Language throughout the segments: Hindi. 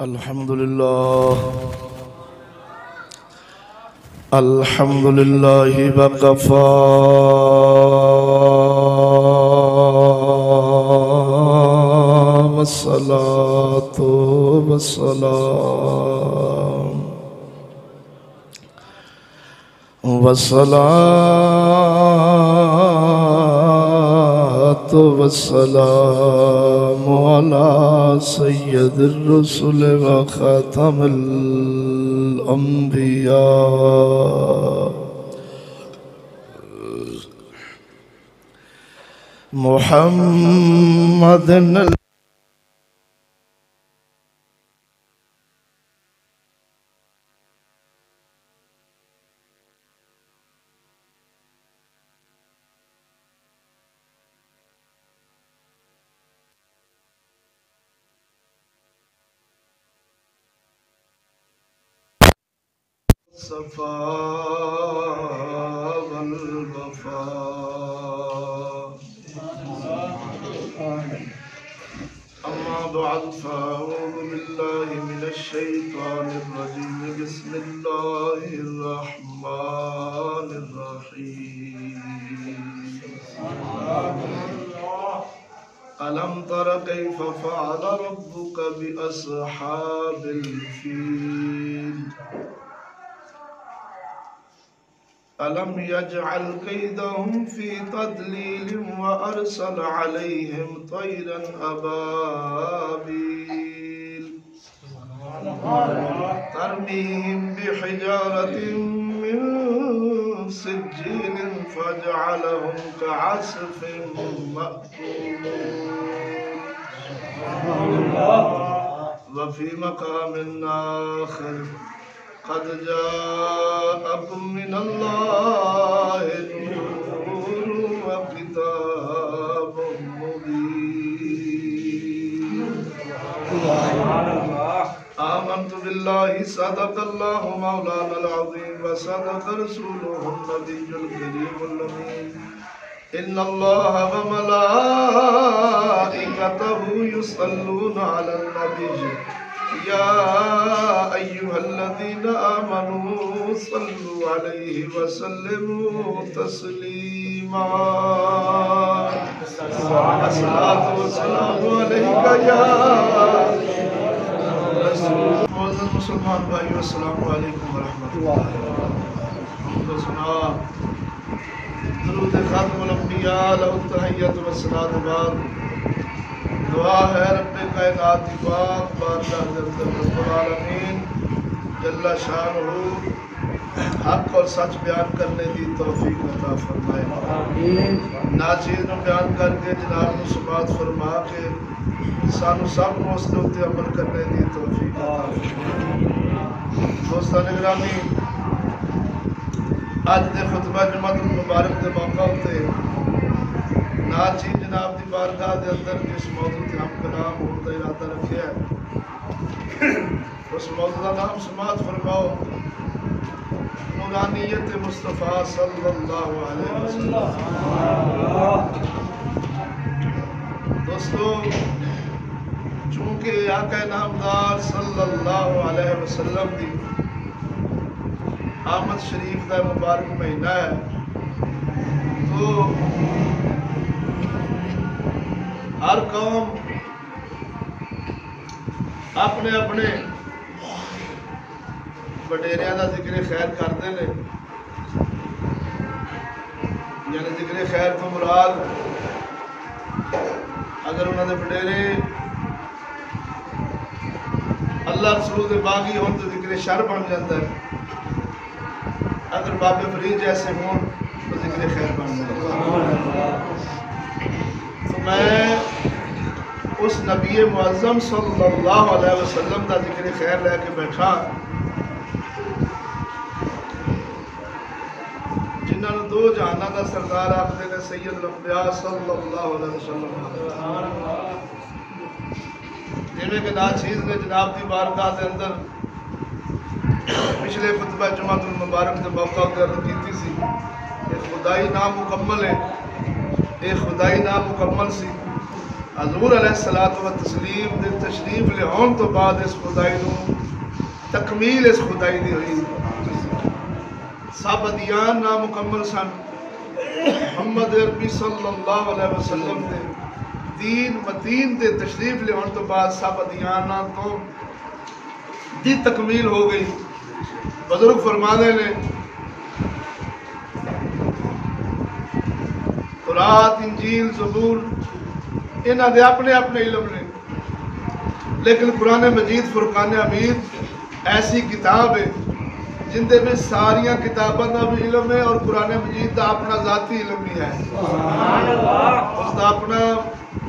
अल्हम्दुलिल्लाह वकफ़ा वस्सलातु वस्सलामु अला सय्यिदिर रुसुल व खातमिल अंबिया मुहम्मदिन सफ़ा वल वफ़ा। अम्मा बअद फ़अऊज़ु बिल्लाहि मिनश शैतानिर रजीम। बिस्मिल्लाहिर रहमानिर रहीम। अलम तर कैफ़ फ़अल रब्बुक बिअस्हाबिल फ़ील। अलम यजअल कैदहुम फ़ी तदलील व अरसल अलैहिम तैरन अबाबील तरमीहिम बिहिजारतिन मिन सिज्जील फजअलहुम कअस्फ़िन मअकूल। व फ़ी मक़ामिन आख़िर क़द जाअकुम मिनल्लाहि नूरुन व किताबुम मुबीन। आमन्तु बिल्लाहि सदक़ल्लाहु मौलानल अज़ीम व सदक़ रसूलुहुन नबियुल करीमुल अमीन। इन्नल्लाहा व मलाइकतहु युसल्लूना अलन नबी या अय्युहल्लज़ीना आमनू सल्लु अलैहि व सल्लिमू तस्लीमा। अस्सलातु वस्सलामु अलैका या रसूल। मोअज़्ज़ज़ मुसलमान भाइयों, अस्सलामु अलैकुम व रहमतुल्लाहि व बरकातुहू। दुरूद खातमुल अंबिया लहु तहिय्यतु वस्सलातु बाद। दुआ है रब्बे कायनात की पाक बारगाह में रब्बुल आलमीन जल्ला शानुहु हक और सच बयान करने की तौफीक अता फरमाए। आमीन। नाचीज़ नूं बयान करके जनाब नूं समाअत फरमा के सानू सब नूं उस दे उत्ते अमल करने की तौफीक अता फरमाए। दोस्तान गिरामी, अज दे खुतबा जुमातुल मुबारक के मौका उत्ते नाचीज़ जनाब की बारगाह के अंदर जिस मौजू से हम कलाम होने का इरादा रखे है उस मौजू का नाम समाअत फरमाओ नूरानियत मुस्तफ़ा सल्लल्लाहु अलैहि वसल्लम। दोस्तों, चूँकि आका नामदार सल्लल्लाहु अलैहि वसल्लम की आमद शरीफ का मुबारक महीना है, तो हर कौम अपने अपने वडेरिया का जिक्र खैर करते हैं। यानी जिक्र खैर तो मुराद अगर उन्होंने वडेरे अल्लाह रसूल के बागी हो तो जिक्र शर बन जाता है, अगर बाबे फरीद जैसे हों तो जिक्र खैर बन जाता है। तो मैं उस नबी मुअज़्ज़म सल्लल्लाहु अलैहि वसल्लम का जिक्र खैर लेके बैठा जिन्होंने दो जहाना का सरदार आखते हैं सैयद अम्बिया सल्लल्लाहु अलैहि वसल्लम। जिमें कि नाचीज़ ने जनाब की बारगाह के अंदर पिछले खुतबा जुमातुल मुबारक के मौका पर अर्ज़ की सी खुदाई नामुकम्मल है, ये खुदाई नामुकम्मल सी हजूर अलैहिस्सलातु व तस्लीम दे तशरीफ लियाउण तो बाद इस खुदाई नूं तकमील इस खुदाई दी हुई। सब अदियान नामुकम्मल सन। मुहम्मद अरबी सल्लल्लाहु अलैहि वसल्लम दे दीन मतीन दे तशरीफ लियाउण तो बाद सब अदियान तो दी तकमील हो गई। बुजुर्ग फरमाते ने कुरान इंजील ज़बूर इन्हां दे अपने अपने इल्म ने, लेकिन कुरान मजीद फुरकान हमीद ऐसी किताब है जिंदे में सारिया किताबों का भी इल्म है और कुरान मजीद का अपना जाती इल्म भी है। उसका अपना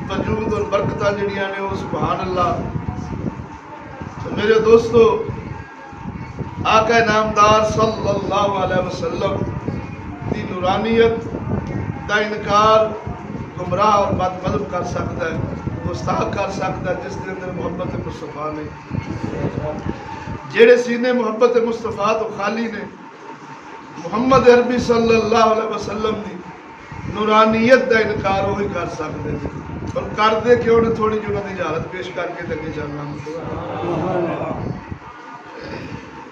वजूद और बरकत जड़ियाँ ने वो सुभान अल्लाह। तो मेरे दोस्तों, आका नामदार सल्लल्लाहु अलैहि वसल्लम की नूरानियत का इनकार गुमराह और बदमज़हब कर सकता है, गुस्ताख कर सकता है जिसके अंदर मोहब्बत मुस्तफ़ा ने। जेड़े सीने मोहब्बत मुस्तफ़ा तो खाली ने, मुहम्मद अरबी सल्लल्लाहु अलैहि वसल्लम की नूरानियत का इनकार वही कर सकते हैं। और करते क्यों ने, थोड़ी जी उन्होंने इजाजत पेश करके लगे चलना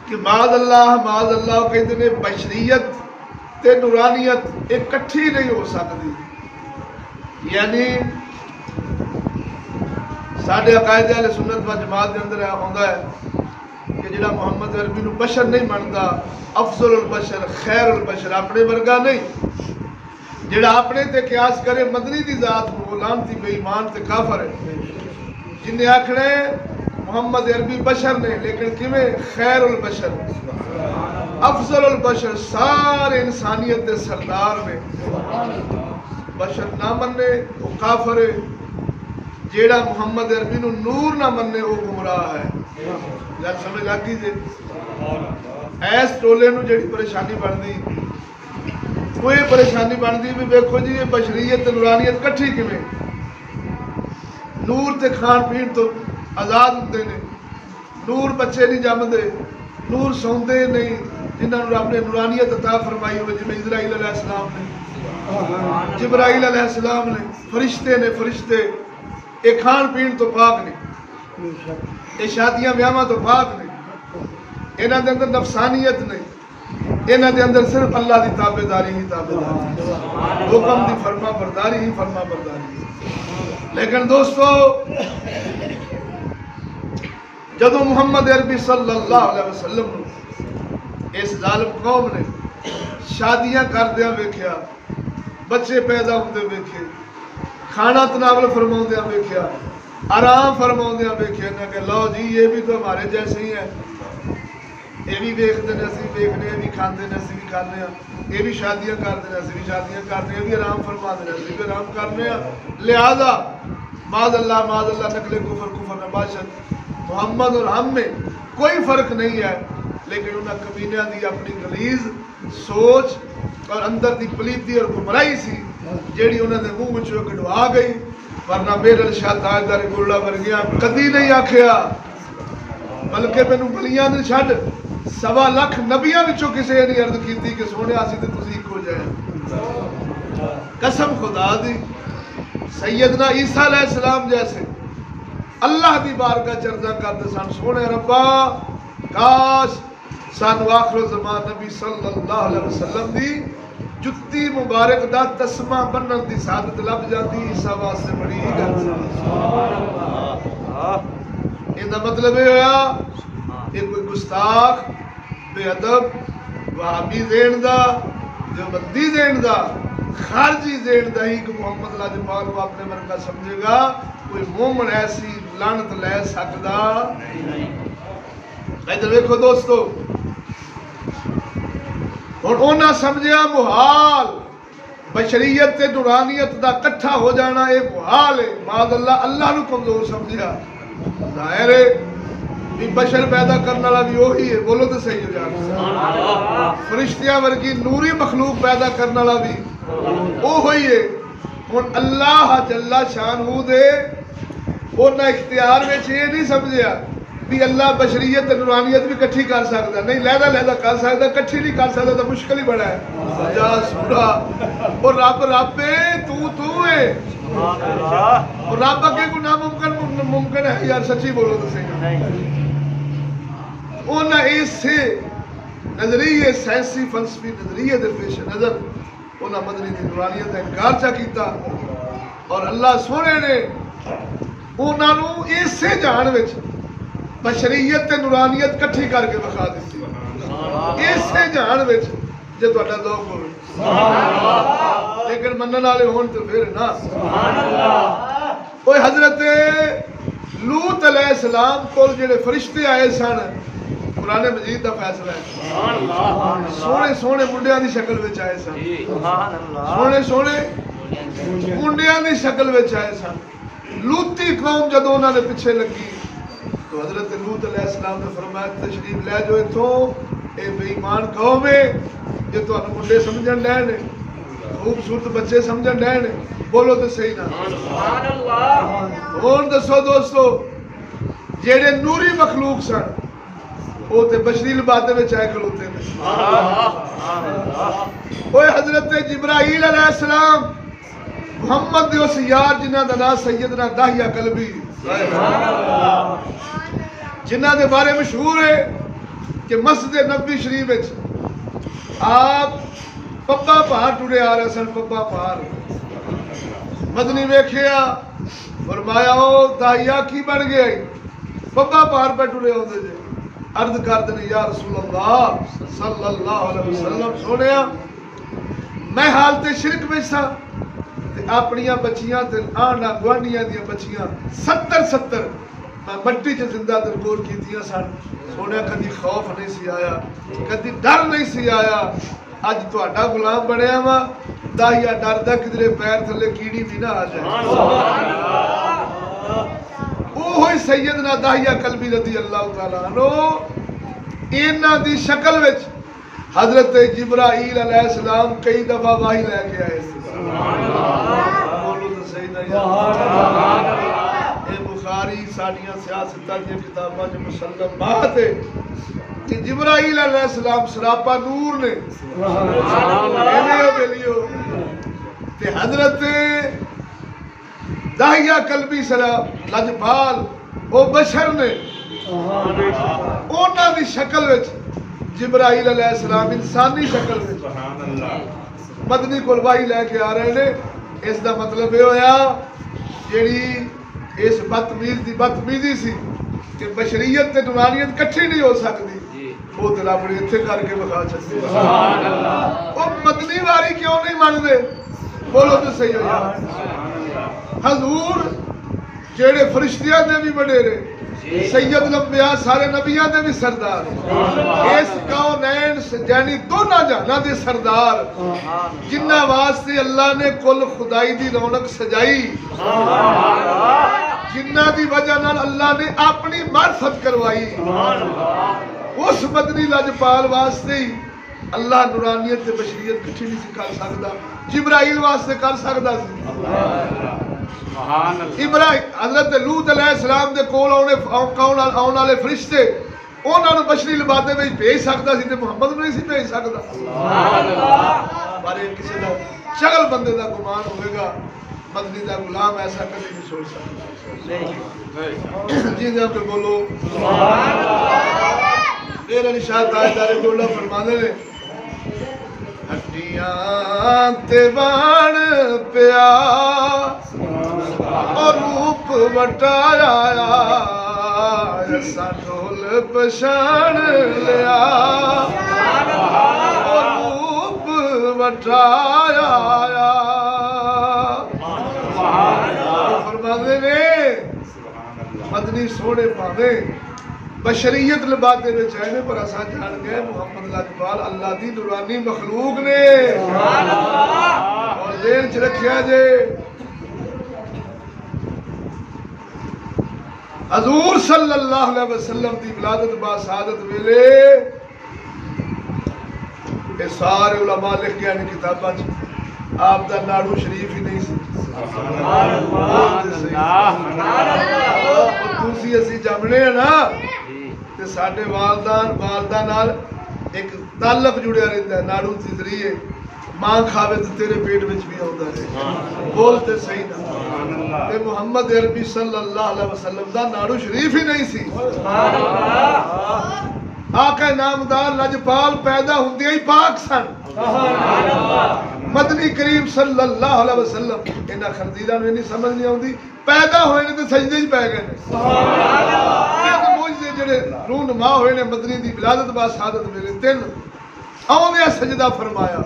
कि माज़ अल्लाह कहते ने बशरीयत ते नूरानियत इकट्ठी नहीं हो सकती। यानी साढ़े अकायदे वाले सुन्नत व जमात के अंदर आता है कि जिहड़ा मुहम्मद अरबी नूं बशर नहीं मनता, अफजल बशर खैर बशर अपने वर्गा नहीं, जिहड़ा अपने ते क्यास करे मदनी दी जात को लानती बेईमान ते काफर है। जिन्हें आखना मुहम्मद अरबी बशर ने, लेकिन किवें खैरुल बशर अफजल बशर सारे इंसानियत के सरदार ने। बशर ना मन्ने वो काफर है, जेड़ा मुहम्मद अरबी नूं नूर ना मन्ने वो गुमराह है। गल समझ लग गई जी? इस टोले नूं जिहड़ी परेशानी बनती, वो ये परेशानी बनती भी देखो जी ये बशरीयत नूरानियत कट्ठी किवें। नूर ते खाण पीण तो आज़ाद होंदे ने, नूर बच्चे नहीं जमदे, नूर सौंदे नहीं जिन्होंने रब ने नूरानियत अता फरमाई हो, जिवें इज़राइल अलैहिस्सलाम ने, जिब्राइल अलैहिस्सलाम ने, फरिश्ते ने, फरिश्ते ये खाण पीण तो पाक ने, ये शादियां ब्याहां तो पाक ने, इन्हां दे अंदर नफसानियत नहीं, इन्हां दे अंदर सिर्फ अल्लाह की ताबेदारी ही ताबेदारी, हुक्म की फरमा बरदारी ही फरमा बरदारी। लेकिन दोस्तों, जदों मुहम्मद अरबी सल्लल्लाहु अलैहि वसल्लम इस जालिम कौम ने शादियां करदियां वेख्या, बच्चे पैदा होंदे वेखे, खाना तनावल फरमाउंदियां वेख्या, आराम फरमाउंदियां वेख्या, ना कि लो जी ये भी तो हमारे जैसे ही है, ये भी वेखते ने असीं वेखने, ये भी खाते ने असीं भी खाने, ये भी शादियां करते हैं असीं भी शादियां करने, ये भी आराम फरमाते हैं असीं भी आराम करने। लिहाजा माज़ अल्लाह नकले कुफर कुफर नबाशत मोहम्मद और हम में कोई फ़र्क नहीं है, लेकिन उन्हें कमीनिया की अपनी गलीज सोच और अंदर की पलीती और गुमराही सी जेड़ी उन्होंने मुँह विचों कढ़वा गई। वरना मेरे शाह ताजदार गुरला वर्गिया कदी नहीं आखिया, बल्कि मैनू बलियां ने छड्ड 1.25 लाख नबियां विचों किसी ने अर्ज की कि सोने असीं ते तुसीं इक्को जिहे। कसम खुदा दी, सैयदना ईसा अलैहिस्सलाम जैसे अल्लाह की बारगाह चर्चा करते सन, सोने रब्बा काश सानू आखिर ज़मान नबी सल्लल्लाहु अलैहि वसल्लम दी जुत्ती मुबारक दा तस्मा बनन दी सादत लभ जाती, ईसा वास्ते बड़ी ही गल। इसदा मतलब ये होया ये कोई गुस्ताख बेअदब वहाबी ज़ेन दा, देवबंदी ज़ेन दा, खारजी ज़ेन दा ही कि मुहम्मद लाजपाल को अपने वर्गा समझेगा, कोई मोमन ऐसी लानत लै सकदा नहीं। इधर देखो दोस्तों, हुण उन्हां समझिया मुहाल बशरीयत ते नूरानियत दा इकट्ठा हो जाना ये मुहाल है। माज़ अल्लाह नूं कमजोर समझिया। जाहिर है भी बशर पैदा करने वाला भी वही है, बोलो तो सही हो जाए। फरिश्तियां वर्गी नूरी मखलूक पैदा करने वाला भी वो ही है। हुण अल्लाह जल्ला शानहू दे उन्हां इख्तियार में ये नहीं समझिया भी अल्लाह बशरीयत नूरानियत भी इकट्ठी कर सकता, नहीं लहदा लहदा कर सकता, इकट्ठी नहीं कर सकता तो मुश्किल ही बड़ा है। जा सूरा और रब रब है, तू है, और रब अगे को नामुमकिन मुमकिन है यार, सच्ची बोलो तो सही। उन्हें इसे नजरिए साइंसी फलसफी नजरिए के पेश नजर उन्हें मदनी की नूरानियत का इनकार चा किया और अल्लाह सोने ने उन्होंने इसे जहान विच बशरीयत ते नूरानियत इकट्ठी करके विखा दी। इसे जहान विच जे तुहाडा ज़ौक़ होवे, लेकिन मनण वाले होण तो फिर ना। ओए हजरत लूत अलैहिस्सलाम को जेड़े फरिश्ते आए सन, कुरान मजीद का फैसला है, सोने सोने मुंडिया की शक्ल विच आए सन, सोने सोने मुंडिया की शक्ल विच आए सन। लूती कौम जदों उन्होंने पिछे लगी तो हजरत लूत अलैहिस्सलाम ने फरमाया तशरीफ लै जाओ इथों, ये बेईमान कौम है जो तुहानू मुंडे समझण डे ने, खूबसूरत बच्चे समझण डे ने। बोलो तो सही ना। हुण दसो दोस्तों, जेड़े नूरी मखलूक सन वो ते बशरी लिबादे में आए खलोते ने। ओए हजरत जिब्राईल अलैहिस्सलाम मुहम्मद दे उस यार जिन्हां दा नाम सैयदना दाहिया कल्बी, जिन्हां दे बारे मशहूर है कि मस्जिद नबवी शरीफ विच आप पब्बा पहाड़ टुरे आ रहे सन। पब्बा पहाड़ मदनी वेखिया फरमाया ओ दाहिया की बन गया, पब्बा पहाड़ पर टुरे आउंदे जे। अर्ज करते ने या रसूल अल्लाह सल्लल्लाहु अलैहि वसल्लम सोनिया मैं हालते शिरक में सा ते अपनियां बच्चियां ते आना गुआंढियां दी बच्चियां 70 मैं मट्टी च जिंदा दरगोर कीतियां सन। सोनिया कदी खौफ नहीं सी आया, कदी डर नहीं सी आया। अज तुहाडा गुलाम बनया वा, दाहिया डरदा किधरे पैर थले कीड़ी भी ना आ जाए। ओही सैयदना दाहिया कल्बी रज़ी अल्लाह तआला अन्हु इन्हां दी शक्ल विच हजरत जिब्राईल अलैहिस्सलाम कई दफा वाही लेके आए। बोलो तो सही ना यार। ये बुखारी साडियां सियासतां दी किताबां च मुसल्लम बात है कि जिब्राईल अलैहिस्सलाम सरापा नूर ने बेलियो ते हजरत दाहिया कल्बी सरा लजपाल वो बशर ने उन्हां दी शक्ल विच जिब्राईल अलैहिस्सलाम इंसानी शक्ल विच मदनी कोल वाही लैके आ रहे ने। इस दा मतलब ये होया जेड़ी इस बदतमीज दी बदतमीजी सी कि बशरीयत ते नूरानियत इकट्ठी नहीं हो सकती, वो तो रब ने इत्थे करके विखा छड्डी। वो मदनी वारी क्यों नहीं मनदे? बोलो तो सही हो यार। हजूर जेड़े फरिश्तियां दे भी वडेरे, सैयद लंबिया सारे नबियां दे भी सरदार, इस कौनैन यानी दोनों जहानां दे सरदार, जिन्हां वास्ते अल्लाह ने कुल खुदाई दी रौनक सजाई, जिन्हां दी वजह नाल अल्लाह ने अपनी मार्फत करवाई, उस मदनी लजपाल वास्ते ही अल्लाह नूरानियत ते बशरियत इकट्ठी नहीं कर सकदा, जिब्राईल वास्ते कर सकदा सी। इब्राहिम हजरत लूत अलैहिस्सलाम दे कोल आने वाले फरिश्ते उन्होंने बशरी लिबादे में भेज सकता सी ते मुहम्मद नहीं सी भेज सकता। पर किसी का शगल बंदे का गुमान होगा, मदनी का गुलाम ऐसा कभी नहीं सोच सकता। जी जब बोलो मेरा निशान ताजदार बोला फरमाने ने हड्डियां ते बाण पिया और रूप वटाया, ऐसा ढोल पछाण लिया और रूप वटाया। फरमाते ने मदनी सोने पावे बशरीयत लिबादे में चाहे पर असा जान गए मुहम्मद लजपाल अल्लाह दी नूरानी मखलूक ने और देर च रखिया जे हजूर सल्लल्लाहु अलैहि वसल्लम दी विलादत बा सादत वेले ये सारे उलमा लिख गए ने किताबां च आप दा नाड़ू शरीफ ही नहीं सी। तुसी असी जमने ना ते साडे वालदा नाल एक ताल्लुक जुड़िया रहिंदा नाड़ू दे जरिए मां खावे तो तेरे पेट में भी आता है। बोलते सही ना ते मुहम्मद अरबी सल्लल्लाहु अलैहि वसल्लम दा नाड़ू शरीफ ही नहीं सी। आका नामदार लजपाल पैदा हुंदे ही पाक सन। मदनी करीम सल्लल्लाहु अलैहि वसल्लम इन्हां खंजीरां नूं इन्नी समझ नहीं आउंदी, पैदा होए ने ते सजदे च पै गए ने। सुभान अल्लाह मुझे जेड़े रूहनुमा होए ने मदनी दी विलादत बा शहादत मेरे तीन आउंदे सजदा फरमाया,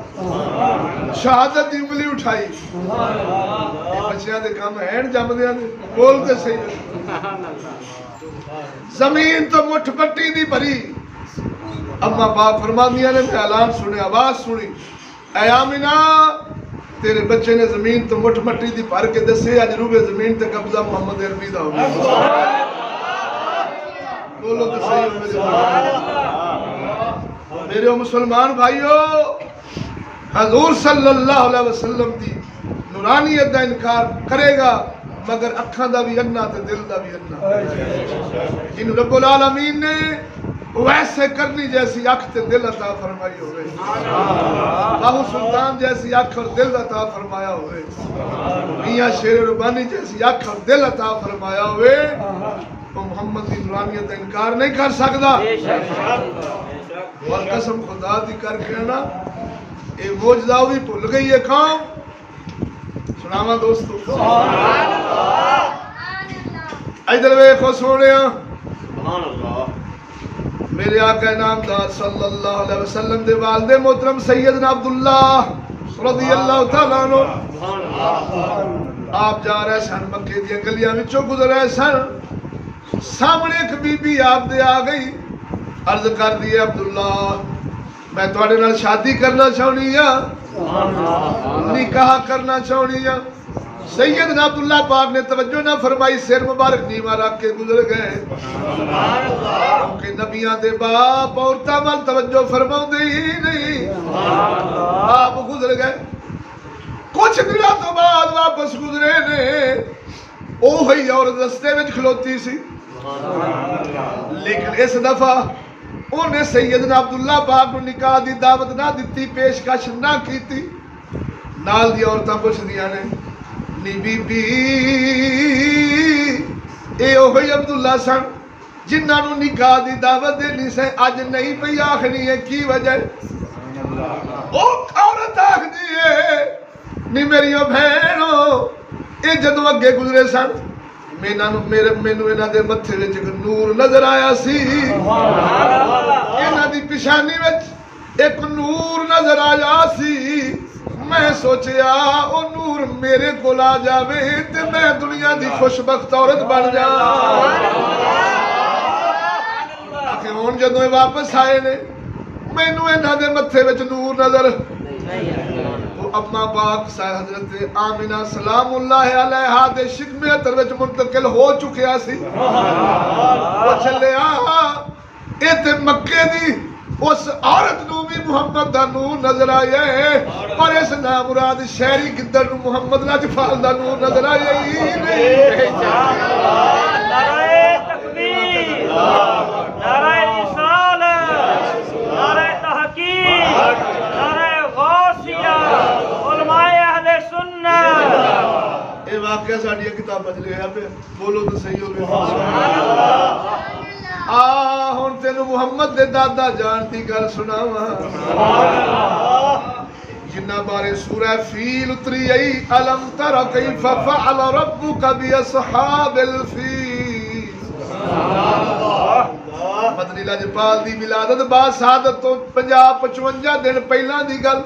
शहादत दी उंगली उठाई। बच्चियां दे काम हैन जमदियां दे। बोलते सही जमीन तो मुठ पट्टी दी भरी। अम्मा बाप फरमादियां ने मैं ऐलान सुने, आवाज सुनी, ऐ आमिना तेरे बच्चे ने जमीन तो मुठ मट्टी दी भर के दसे अज रूबे जमीन ते कब्जा मोहम्मद अरबी दा हो गया। बोलो तो सही मेरे मुसलमान भाइयों, हजूर सल्लल्लाहु अलैहि वसल्लम दी नूरानियत दा इनकार करेगा मगर अखां दा भी अन्ना ते दिल दा भी अन्ना। इन रब्बुल आलमीन ने वैसे करनी जैसी अख ते दिल अता फरमाई होवे, बाहु सुल्तान जैसी अख और दिल अता फरमाया होवे, मियां शेर रुबानी जैसी अख और दिल अता फरमाया होवे, तो मोहम्मद की नूरानियत का इनकार नहीं कर सकता। और कसम खुदा दी करके ना ये मौजदा भी भूल गई है कौम। सुनावा दोस्तों, इधर वेखो सोने, मेरे आका नामदार सल्लल्लाहु अलैहि वसल्लम दे वालिद मोहतरम सैयदना अब्दुल्ला रज़ियल्लाहु तआला अन्हु आप जा रहे सन, मक्के दी गलियां विचों गुजर रहे सन, सामने एक बीबी आप दे आ गई, अर्ज कर दी अब्दुल्ला मैं तुहाडे नाल शादी करना चाहनी हां, निकाह करना चाहनी हां। सैयदना अब्दुल्ला पाक ने तवज्जो ना फरमाई, सिर मुबारक नीवा रख के गुजर गए। क्योंकि नबियां दे बाप औरतां वल तवज्जो फरमाउंदे ही नहीं, आप गुजर गए। कुछ दिनों तो बाद वापस गुजरे ने, ओही औरत रस्ते में खलोती सी, लेकिन इस दफा उन्हें सैयदना अब्दुल्ला पाक को निकाह दी दावत ना दी, पेशकश ना की। नाल दी औरतां पुछदियां ने नी बीबी ए ओही अब्दुल्ला सन जिन्हां नूं निकाह दी दावत देनी से अज नहीं पई आखनी है, की वजह? ओ औरत आखदी है नी मेरियो भैणो ये जदों अगे गुजरे सन मैनू इन्हां दे मत्थे विच एक नूर नजर आया सी, इन्हां दी पिछानी विच एक नूर नजर आया सी। मैं सोचिया ओ नूर मेरे कोल आ जावे ते मैं दुनिया दी खुशबख्त औरत बन जा। हुण जदों वापस आए ने मैनू इन्हां दे मत्थे विच नूर नजर, अम्मा पाक हज़रत आमिना सलामुल्लाह अलैहा दे शिकमे अतर विच मुंतकिल हो चुकिया सी। ओ चलिया ए ते मक्के दी उस औरत नूं भी मुहम्मद दा नूर नजर आया है, पर इस नामुराद शहरी गिद्दड़ नूं मुहम्मद लजपाल दा नूर नजर आया ही नहीं। नारे तकबीर, नारे रिसालत, नारे तहकीक, नारे गौसिया, उलमाए अहले सुन्नत। ये वाकया साडी किताबां च लिखिया पे, बोलो तो सही हो गया। हुण तेनू मुहम्मद दे दादा जान दी गल सुनावां, जिन्ना बारे सूरह फील उतरी आई, अलम तरा कैफ फअल रब्बुका बि अस्हाबिल फील। मदनी लजपाल दी विलादत बाद शहादत तो 50-55 दिन पहला दी गल,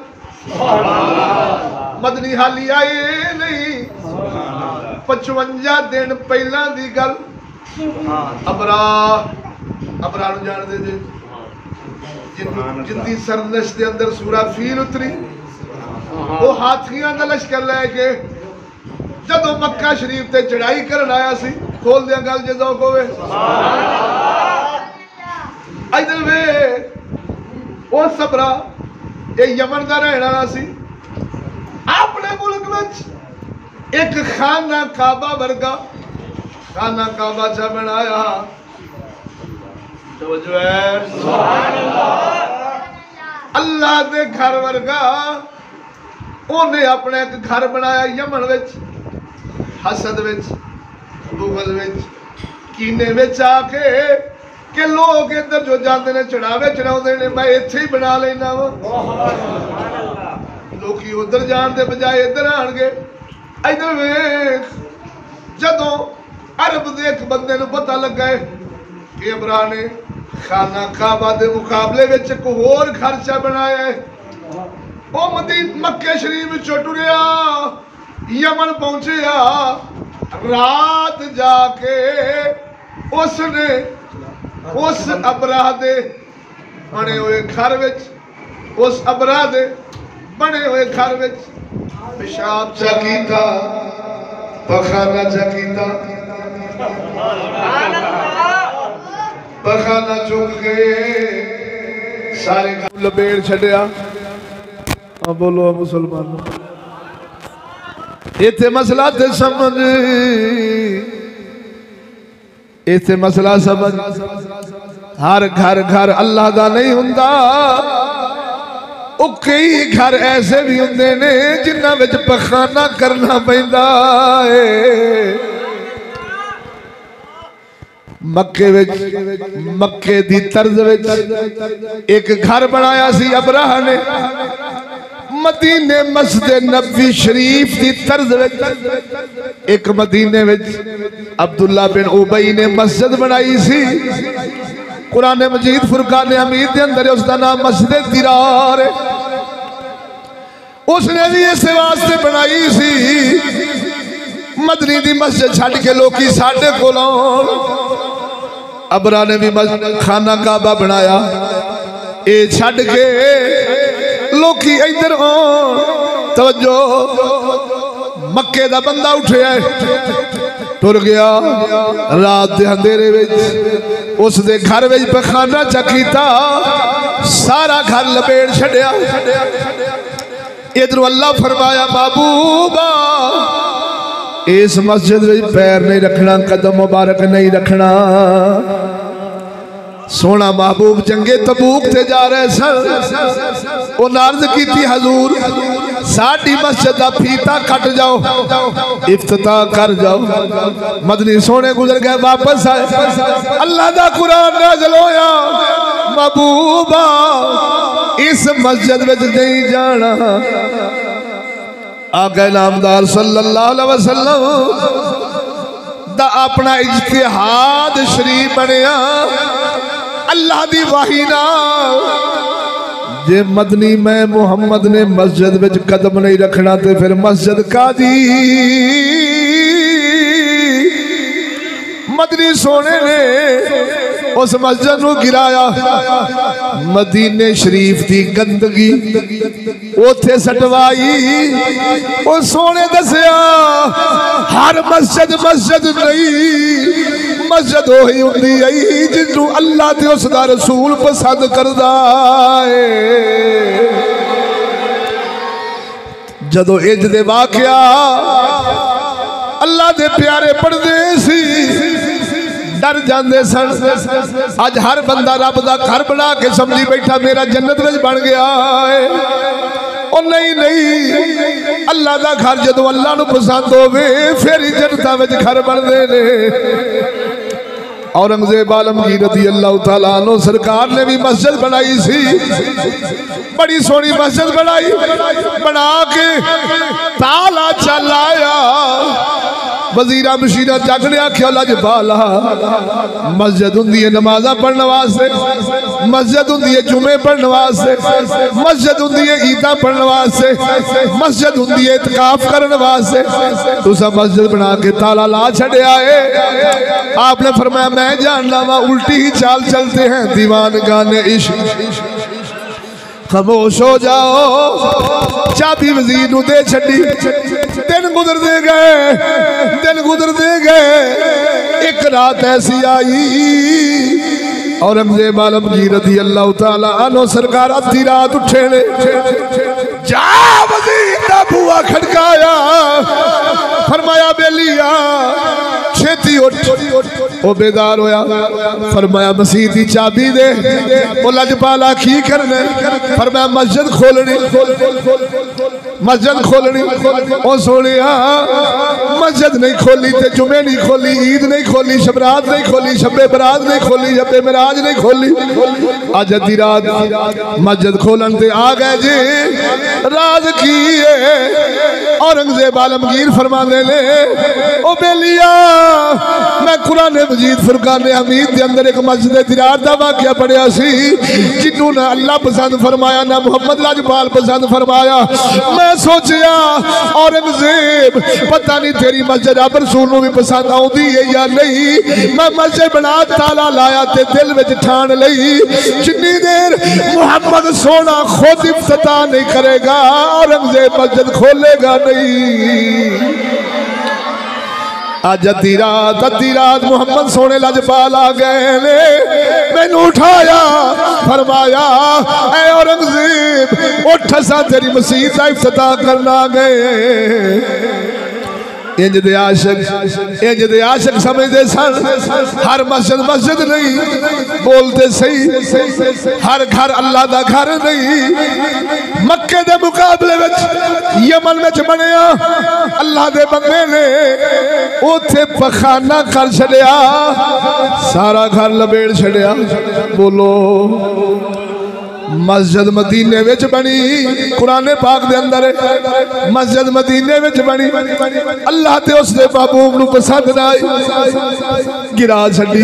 मदनी हाली आए नहीं, 55 दिन पहला दी गल। अबरा नूं जानदे जे, जिंदी सरनश दे अंदर सूरह फील उतरी, वो हाथियां दा लश्कर लैके जदों मक्का शरीफ ते चढ़ाई करन आया सी। खोल दिया गल जे ज़ौक़ होवे। इधर वे वो सबरा ये यमन दा रहने वाला सी, अपने मुल्क विच एक खाना काबा वर्गा खाना काबा चा बनाया। अल्लाह दे घर वर्गा उन्हें अपने एक घर बनाया यमन विच, हसद विच, बुगल विच, कीने विच आके कि लोग इधर जो जाते ने चढ़ावे चढ़ाते ने, मैं इत्थे ही बना लेना वा। लोग उधर जान के बजाय इधर आन गए। इधर वेख, जदों अरब के एक बंदे नूं पता लगा है कि अबरा ने खाना काबा के मुकाबले में एक होर खर्चा बनाया है, वो मक्के शरीफ चो टुरिया यमन पहुंचिया, रात जाके उसने उस अबराह दे बने हुए घर विच, उस अबराह दे बने हुए घर विच पेशाब चा कीता, पखाना चा कीता, पखाना चुक के सारे लपेट छड़िया। बोलो मुसलमान, इत्थे मसला ते समझ, इत्थे मसला समझ। हर घर घर अल्लाह दा नहीं हुंदा, कई घर ऐसे भी हुंदे ने जिन्हां विच पखाना करना पैंदा है। मक्के विच, मक्के दी तर्ज विच एक घर बनाया सी अबराह ने, मदीने मस्जिद नबी शरीफ की तर्ज विच एक मदीने विच अब्दुल्ला बिन उबई ने मस्जिद बनाई सी। कुरान मजीद फुरकान हमीद के अंदर उसका नाम मस्जिद दिरार है। उसने भी इस वास्ते बनाई सी, मदनी दी मस्जिद छड़ के लोकी साडे कोल आउण। अबरा ने भी खाना काबा बनाया, ये छड़ के लोकी इधर आउण। तवज्जो, मक्के दा बंदा उठिया टुर गया रात दे अंधेरे विच, उस दे घर विच पखाना चकीता, सारा घर लपेट छड़िया। इधरों अल्लाह फरमाया महबूबा इस मस्जिद में पैर नहीं रखना, कदम मुबारक नहीं रखना। सोना महबूब जंगे तबूक ते जा रहे सन, वो अर्ज की थी हजूर साडी मस्जिद दा फीता कट जाओ, इफ्तिताह कर जाओ। मदनी सोने गुजर गए, वापस आए, अल्लाह दा कुरान नाज़िल होया, महबूबा इस मस्जिद में नहीं जाना। आगे नामदार सल्लल्लाहु अलैहि वसल्लम दा अपना इज्तिहाद शरीफ बनया अल्लाह दी वाही नाल। जे मदनी मैं मुहम्मद ने मस्जिद विच कदम नहीं रखना तो फिर मस्जिद कादी। मदनी सोने ने उस मस्जिद नूं गिराया, मदीने शरीफ की गंदगी उथे सटवाई। वो सोने दसिया हर मस्जिद मस्जिद नहीं, मस्जिद वही हुंदी है जिन्नू अल्लाह ते उसदा रसूल पसंद करदा है। जदों इंज दे वाक़या अल्लाह दे प्यारे पढ़दे सी, डर जाते सन। अज हर बंदा रब का घर बना के समझी बैठा मेरा जन्नत में बन गया है। ओ नहीं नहीं, अल्लाह का घर जो अल्लाह नूं पसंद होवे फिर ही जन्नतां विच घर बनदे ने। औरंगजेब आलमगीर रज़ी अल्लाह तआला अन्हु सरकार ने भी मस्जिद बनाई सी, बड़ी सोहनी मस्जिद बनाई, बना के ताला चलाया। वजीरा मशीरा जग ने आख्या लजपाला मस्जिद हुंदी है नमाज़ां पढ़ने वास्ते, मस्जिद हुंदी है जुमे पढ़ने वास्ते, मस्जिद हुंदी है ईदां पढ़ने वास्ते, मस्जिद हुंदी है इतिकाफ करने वास्ते। तुसा मस्जिद बना के ताला ला छड़िया है। आपने फरमाया मैं जानना वा उल्टी ही चाल चलते हैं दीवान गाने इश्क। खामोश हो जाओ, चाबी वजीर नूं दे छड़ी। दिन गुजरते गए, दिन गुजरते गए, एक रात ऐसी आई औरंगजेब आलमगीर रज़ी अल्लाह तआला अन्हु सरकार अद्धी रात उठे ने, जा वजीर दा बुआ खड़काया, फरमाया बेलिया छेती उठ, वो बेदार होया, फरमाया मसीह की चाबी दे। वो लजपाला की करना, फरमाया मस्जिद खोलनी, मस्जिद खोलनी। ओ सोने मस्जिद नहीं खोली ते जुमे नहीं खोली, ईद नहीं खोली, शबरात नहीं खोली, शबे बरात नहीं खोली, शबे मिराज नहीं खोली। अज अद्धी रात मस्जिद खोलन ते आ गए जी। राज की औरंगजेब आलमगीर फरमाने ले, ओ बेलिया मैं कुरान मजीद फुरकान हमीद के अंदर एक मस्जिद दिरार का वाकया पढ़िया सी, जिन्हों ना अल्लाह पसंद फरमाया ना मुहम्मद लाजपाल पसंद फरमाया। मैं सोचिया औरंगजेब पता नहीं तेरी मस्जिद अब रसूल नूं भी पसंद आउंदी है या नहीं। मैं मस्जिद बना ताला लाया ते दिल विच ठान लई, जिन्नी देर मुहम्मद सोना खुद इफ्तिताह नहीं करेगा औरंगजेब मस्जिद खोलेगा नहीं। अज अद्धी रात मुहम्मद सोने लजपाल आ गए ने, मैनू उठाया फरमाया ऐ औरंगजेब उठ असां तेरी मसीह दा इफ्तिताह करना गए। इंज दे आशिक समझते सन हर मस्जिद मस्जिद नहीं, बोलते सही हर घर अल्लाह दा घर नहीं। मक्के दे मुकाबले विच यमन विच बनया अल्लाह दे बंदे ने उथे पखाना कर छड़िया, सारा घर लपेट छड़िया। बोलो मस्जिद मदीने विच बनी, कुरान पाक दे अंदर मस्जिद मदीने विच बनी। अल्लाह ते उसदे महबूब नूं पसंद ना आई, गिरा छड्डी,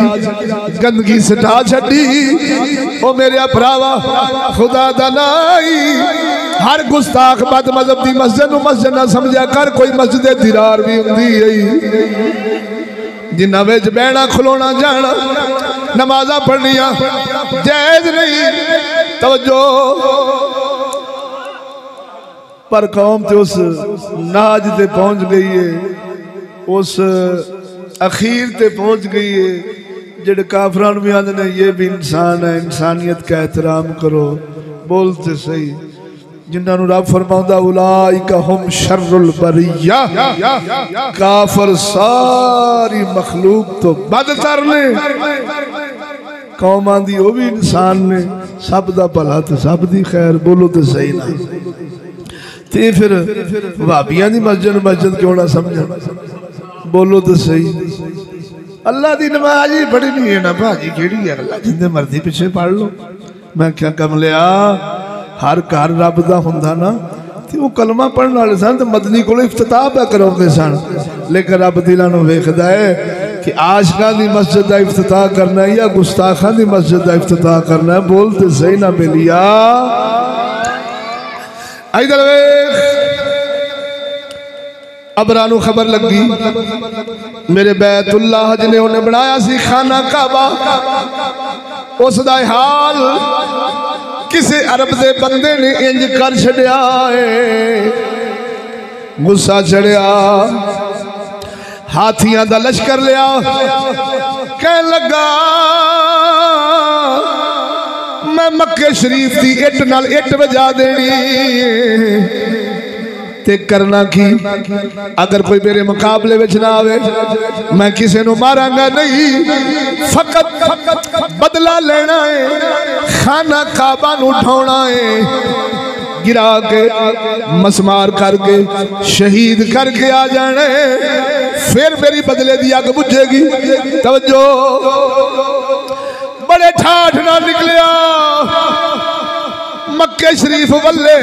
गंदगी सटा छड्डी। ओ मेरे भरावा खुदा दा नाई हर गुस्ताख बद मजहब दी मस्जिद नूं मस्जिद ना समझा कर, कोई मस्जिद दिरार भी हुंदी है जिन्ना विच बहना खलोना जाना नमाजा पढ़निया जायज नहीं। तवज्जो पर कौम तो उस नाज ते पहुंच गई है, उस अखीर ते पहुंच गई है जेड़े काफरान भी आंदे ने ये भी इंसान है, इंसानियत का एहतराम करो। बोलते सही जिन्होंने रब फरमाउंदा उलाइका हुम शर्रुल बरिया, काफर सारी मखलूक तो बदतर ने। कौम आंदी वो भी इंसान ने, सब दा भला तो सब दी खैर। बोलो तो सही ना ते फिर भाबियां दी मस्जिद क्यों ना समझ। बोलो तो सही अल्लाह दी नमाज ही पढ़ी नहीं है ना भाजी, केड़ी है अल्लाह जिंदे मर्जी पिछे पढ़ लो। मैं क्या कमलिया हर घर रब दा हुंदा ना ते वो कलमा पढ़न वाले सन ते मदनी कोल इफ्तिताह पे कराउंदे सन, लेकिन रब दिलां नूं वेखदा है कि आशिकां दी मस्जिद दा इफ्तिताह करना है या गुस्ताखां दी मस्जिद दा इफ्तिताह करना है। बोलते सही ना बेलिया। इधर वेख अबरा नूं खबर लगी मेरे बैतुल्लाह जिन्हें उन्हें बनाया सी खाना काबा, उसदा हाल किसी अरब दे बंदे ने इंज कर छड़िया है। गुस्सा चढ़िया, हाथियां दा लश्कर लिया, कह लगा मैं मक्के शरीफ की इट नाल इट वजा देनी ते करना की। अगर कोई मेरे मुकाबले विच ना आवे मैं किसी नूं मारांगा नहीं, फकत बदला लेना है, खाना काबा नूं ढाउणा है, गिरा के मसमार करके शहीद करके आ जाने, फिर मेरी बदले दी अग बुझेगी। तवज्जो बड़े ठाठ ना निकलिया मक्के शरीफ वल्ले,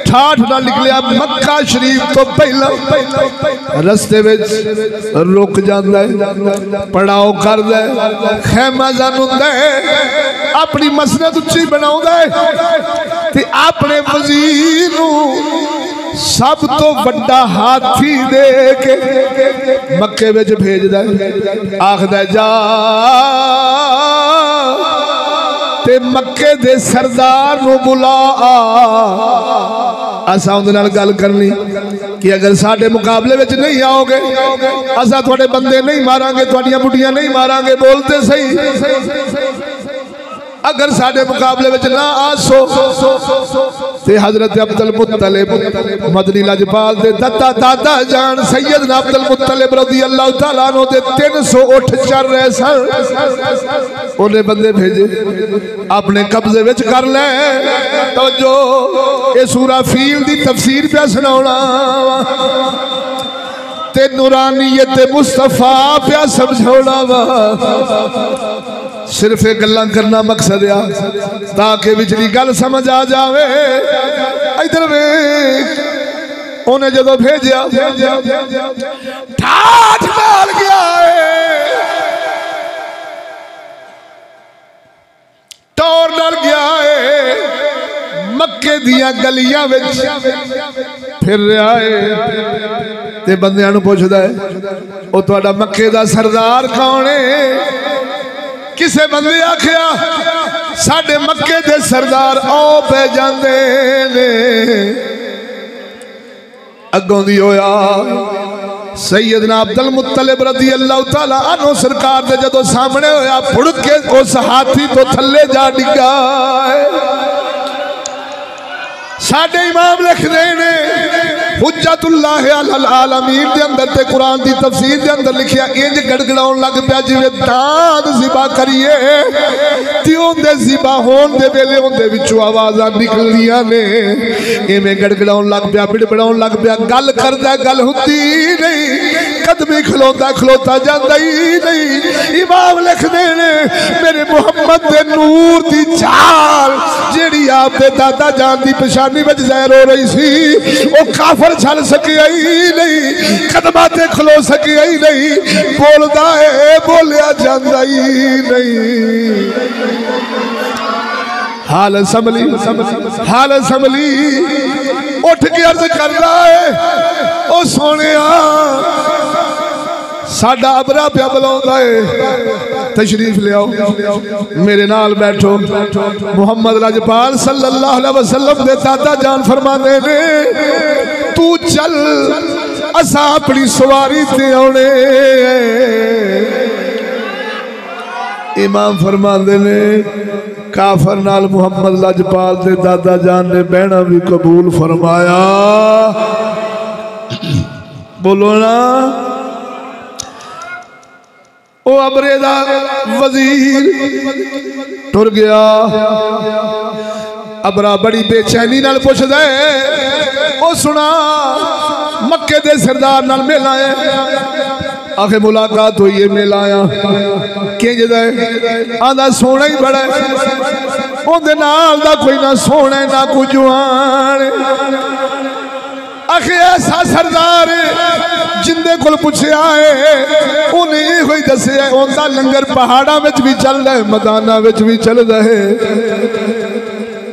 ठाठ ना निकलिया मक्का शरीफ तो पहला रस्ते में रुक जाता है, पड़ाव कर दे, खैमा जानुंदा है, अपनी मसनद उच्ची बनाउंदा है ते अपने वजीर नूं सब तो बड़ा हाथी दे के मक्के विच भेजदा है। आखदा जा ते मक्के दे सरदार नूं बुला असा उहदे नाल गल करनी कि अगर साडे मुकाबले विच नहीं आओगे असा तुहाडे बंदे नहीं मारांगे, तुहाडियां बुढ़ियां नहीं मारांगे। बोलते सही अगर साडे मुकाबले में ना आसो ते हजरत अब्दुल मुत्तलिब मदनी लजपाल दे दादा जान सैयदना अब्दुल मुत्तलिब रज़ी अल्लाह तआला अन्हु दे 300 उठ चल रहे सन। उन्हें बंदे भेजे अपने कब्जे विच कर ले। तो जो ये सूरा फील दी तफसीर पे सुनाउणा ते नूरानियत मुस्तफा पे समझाउणा वा। सिर्फ एक गल्लां करना मकसद आ ताकि विचली गल समझ आ जावे। इधर वेख उन्हें जदों भेजा ठाठ मार गया है, टोर डर गया है, मक्के दियां गलियां विच फिर रहा है ते बंदियां नूं पुछदा है ओ तुहाडा मक्के दा सरदार कौन है? किसे बंदे आखिया साडे मक्के दे सरदार आओ पे जांदे ने। अगों दी होया सैयदना अब्दुल मुत्तलिब रज़ी अल्लाह तआला अन्हु सरकार दे जदों सामने होया फुड़ के उस हाथी तो थल्ले जा डिगा। साडे इमाम लिखदे ने हुज्जतुल्लाह अलल आलमीन दे अंदर ते कुरान दी तफसीर दे अंदर लिखिया इंज गड़गड़ाउण लग पिया जिवें दांद ज़िबा करिए ते ओंदे ज़िबा होण दे वेले ओंदे विचों आवाज़ां निकलदियां ने। इवें गड़गड़ाउण लग पिया, बिड़बड़ाउण लग पिया। गल करदा गल हुंदी नहीं, कदमी खलोता खलोता जांदा ही नहीं। इमाम लिखदे ने मेरे मुहम्मद दे नूर दी चाल जेड़ी आप दे दादा जान दी पेशानी विच ज़ाहिर हो रही सी ओ काफर चल सकिया ही नहीं, कदमां ते खलो सकिया ही नहीं, बोलदा है बोलिया जांदा ही नहीं। हाल संभली उठ के अर्ज कर रहा है ओ सोनिया साडा अबरा पिया बुलाउंदा है, तशरीफ ले आओ मेरे नाल बैठो। मुहम्मद लजपाल सल्लल्लाहु अलैहि वसल्लम दे दादा जान फरमांदे ने तू चल असा अपनी सवारी ते आउणे। इमाम फरमांदे ने काफर नाल मुहम्मद लजपाल दे दादा जान ने बहना भी कबूल फरमाया। बोलो ना ओ अबरे दा वजीर टुर गया। अबरा बड़ी बेचैनी नाल पुछदा है ओ सुना मक्के दे सरदार नाल मिला है? आखे मुलाकात हुई है, मिल आया। किंज दा आंदा सोना ही बड़ा है, ओदे नाल दा कोई ना सोना ना कोई जवान। आखे ऐसा सरदार जिंदे कोल पुछया है उन्हें इहो ही दस्सिया ओंदा लंगर पहाड़ा विच भी चल रहा है, मैदाना विच भी चल रहा है।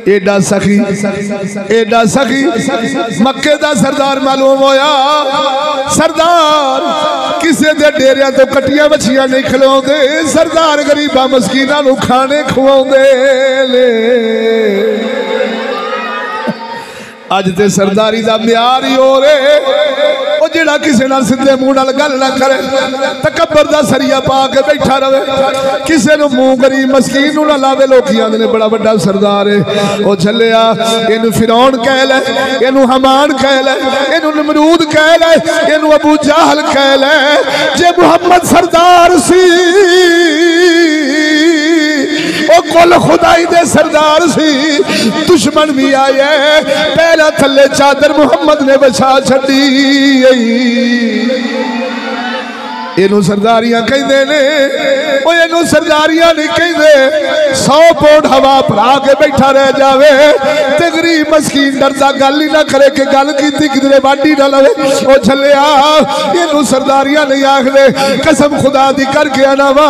एडा सखी मक्के दा सरदार मालूम होया। सरदार किसे दे डेरिया तो कटिया मछियां नहीं खिलाउंदे, सरदार गरीबा मस्कीना नूं खाने खवाउंदे ने। अज ते सरदारी दा म्यार ही हो रहे ओ जेड़ा किसे नाल सीधे मुंह नाल गल ना करे, तकब्बर दा सरिया पा के बैठा रहे, किसे नु मुंह गरीब मस्कीन नु ना लावे। लोग आंदे ने बड़ा बड़ा सरदार है ओ झल्लिया, इनू फिरौन कह ले, इनू हमान कह ले, इनू नमरूद कह ले, इनू अबू जहल कह ले। जे मुहम्मद सरदार सी ओ कुल खुदाई दे सरदार सी, दुश्मन भी आए पहला थले चादर मुहम्मद ने बचा छड़ी। इनू सरदारियां कहते ने, इनू सरदारियां नहीं कहते। 100 पौंड हवा भरा के बैठा रह जावे ते गरीब मस्कीन डरदा गल ही ना करे कि गल की किधरे वाडी ना लवे। ओ झलिया इनू सरदारियां नहीं आखदे, कसम खुदा दी करके आना वा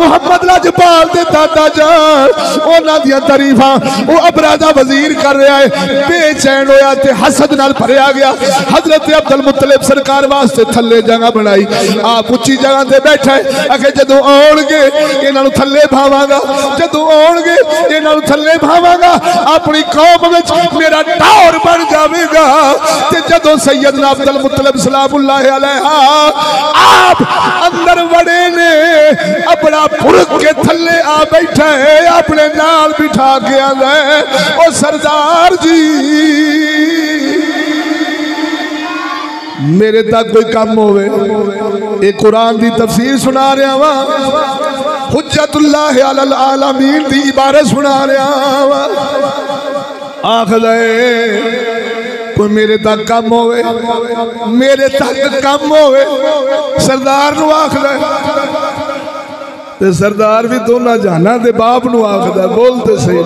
मुहम्मद लजपाल दे दादा जान उन्हां दी तारीफां ओ अबरा दा वजीर कर रहा है। बेचैन होया ते हसद नाल भरिया गया। हजरत अब्दुल मुत्तलिब सरकार वास्ते थल्ले जगह बनाई, आप उच्ची जगह ते बैठा है। आखे जदों आउणगे इन्हां नूं थल्ले भावांगा, जदों आउणगे इन्हां नूं थल्ले भावांगा, अपनी कौम विच मेरा टौर बन जावेगा। ते जदों सैयदना अब्दुल मुत्तलिब सलामुल्लाह अलैहा आप अंदर वड़े ने, अब बड़ा पुरख के थले आ बैठा है, अपने नाल बिठा के आंदा है, ओ सरदार जी मेरे तक कोई काम होवे, एक कुरान दी तफसीर सुना रहा वा, हुज्जतुल्लाह अलल आलमीन दी इबारत सुना रहा वा। आखदा कोई मेरे तक कम होवे, मेरे तक कम होवे, सरदार नू आखदा ते सरदार भी दोनों जहाना दे बाप नू आखदा, बोलते सही,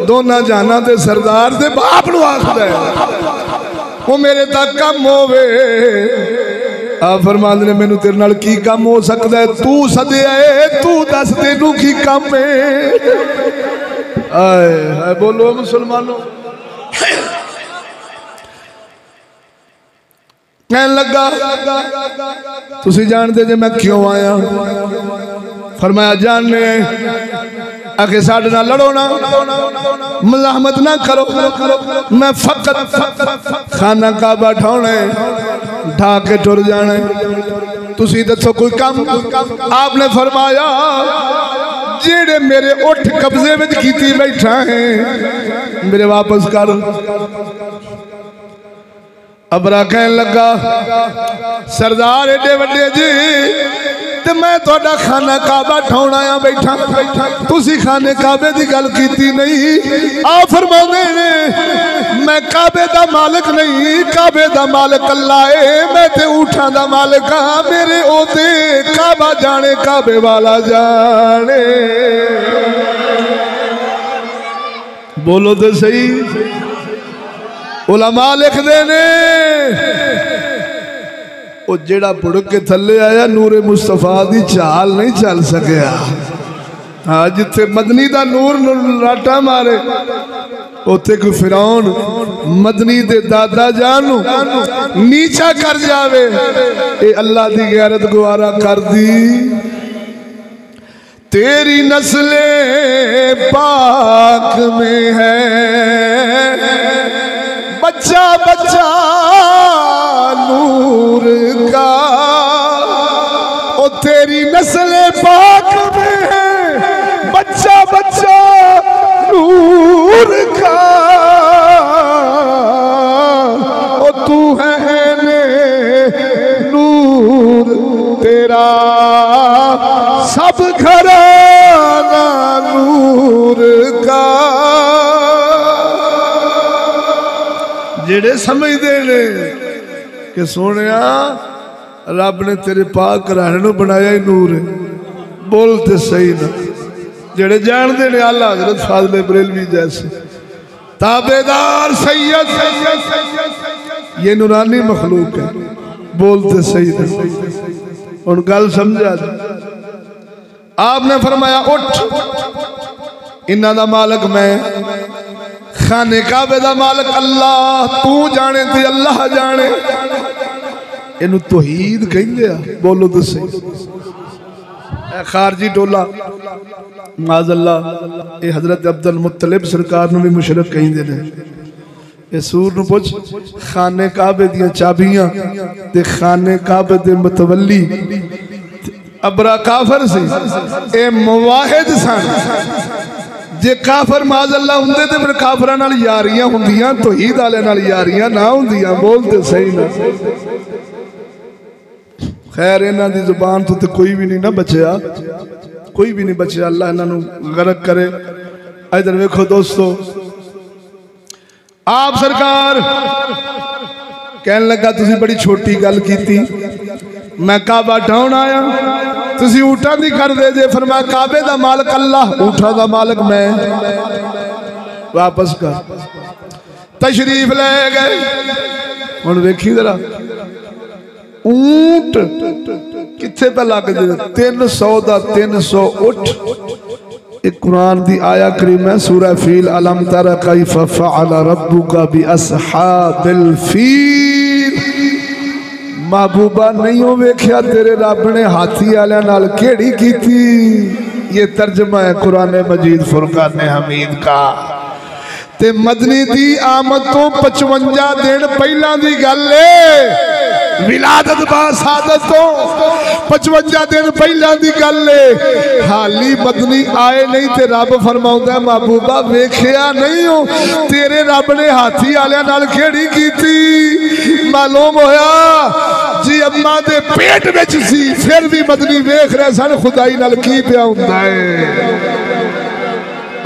दोनों जहाना दे सरदार दे बाप नू आखदा वो मेरे तक कम होवे। आ फरमांदे ने मैनू तेरे नाल की कम हो सकता है, तू सदया है, तू दस तेनू की कम है। आए बोलो मुसलमानों। कहन लगा तुसी जानते जे मैं क्यों आया? फरमाया जानने आके साडे नाल लड़ो ना, मलामत ना करो, मैं फकत खाना काबा ढाने ढा के टुर जाने, तुसी दसो कोई काम? आपने फरमाया जेड़े मेरे उठ कब्जे में कीती बैठा है मेरे वापस कर। अबरा कहन लगा सरदार एडे वड्डे जी ते मैं तोड़ा खाना काबा ढाउण आया बैठा, तुसी खाने काबे दी गल कीती नहीं। आ फरमांदे ने मैं काबे दा मालिक नहीं, काबे दा मालिक अल्लाह है, मैं ते ऊठां दा मालिक हां, मेरे ओते काबा जाने काबे वाला जाने। बोलो तो सही। उलमा लिखदे ने वो जेड़ा बुड़क के थले आया नूरे मुस्तफा दी चाल नहीं चल सकिया। हाँ जिथे मदनी दा नूर राटा मारे उथे कोई फिरौन मदनी दे दादा जान नीचा कर जावे, ए अल्लाह दी गैरत गुवारा कर दी। तेरी नस्ले पाक में है बच्चा बच्चा नूर का, ओ तेरी नस्ल पाक में है बच्चा बच्चा नूर का, ओ तू है ने नूर तेरा सब घराना नूर का। जेड़े समझते ने कि सोने रब ने तेरे पाक घराने बनाया ही नूर है, बोलते सही ना। जेड़े जानते ने आला हजरत फाज़िल बरेलवी जैसे ताबेदार सैयद ये नूरानी मखलूक है, बोलते सही ना। उन गल समझा आपने फरमाया उठ इन्ना दा मालिक मैं, खाने काबे दा मालिक अल्लाह, तू जाने ते अल्लाह जाने। इनू तौहीद कहंदे आ, बोलो तो सही। खारजी टोला माज़अल्लाह ये हजरत अब्दुल मुत्तलिब सरकार नू भी मुशरक कहंदे ने। ये सूर नू पुछ खाने काबे दियां चाबियां ते खाने काबे दे मुतवल्ली अबरा काफर से ए मुवाहिद सन। जे काफर माज़अल्लाह हुंदे ते फिर काफरां नाल यारियां हुंदियां, तौहीद वाले नाल यारियां ना हुंदियां, बोलते सही ना। खैर इन्हां दी जुबान तो कोई भी नहीं ना बचया, कोई भी नहीं बचया, अल्लाह इन्हां नू गरक करे। इधर वेखो दोस्तों, आप सरकार कहन लगा तुसी बड़ी छोटी गल कीती, मैं काबा ढाउण आया, तुसी ऊँटां दी कर दे जे। फरमाया काबे दा मालिक अल्लाह, ऊँटां दा मालिक मैं, वापस कर। तशरीफ ले गए। हुण वेखी जरा ऊंट किथे पे लग जाए 300 दा 300 उठ। एक कुरान दी आया करीम है सूरह फील, अलम तरा कैफ फअल रब्बुका बि अस्हाबिल फील। महबूबा नहीं हो वेख्या तेरे रब ने हाथी वाले नाल केड़ी कीती। ये तर्जमा है कुरान मजीद फुरकान हमीद का। ते मदनी दी आमद तो 55 दिन पहला दी गल है विलादत बासादत तो 55 दिन पहला दी गल है। हाली मदनी आए नहीं ते रब फरमाउंदा महबूबा वेखिया नहीं हो तेरे रब ने हाथी वाले नाल खेड़ी कीती। मालूम होया जी अम्मा दे पेट विच सी फिर भी मदनी वेख रहे सन खुदाई नाल की पिया हुंदा है।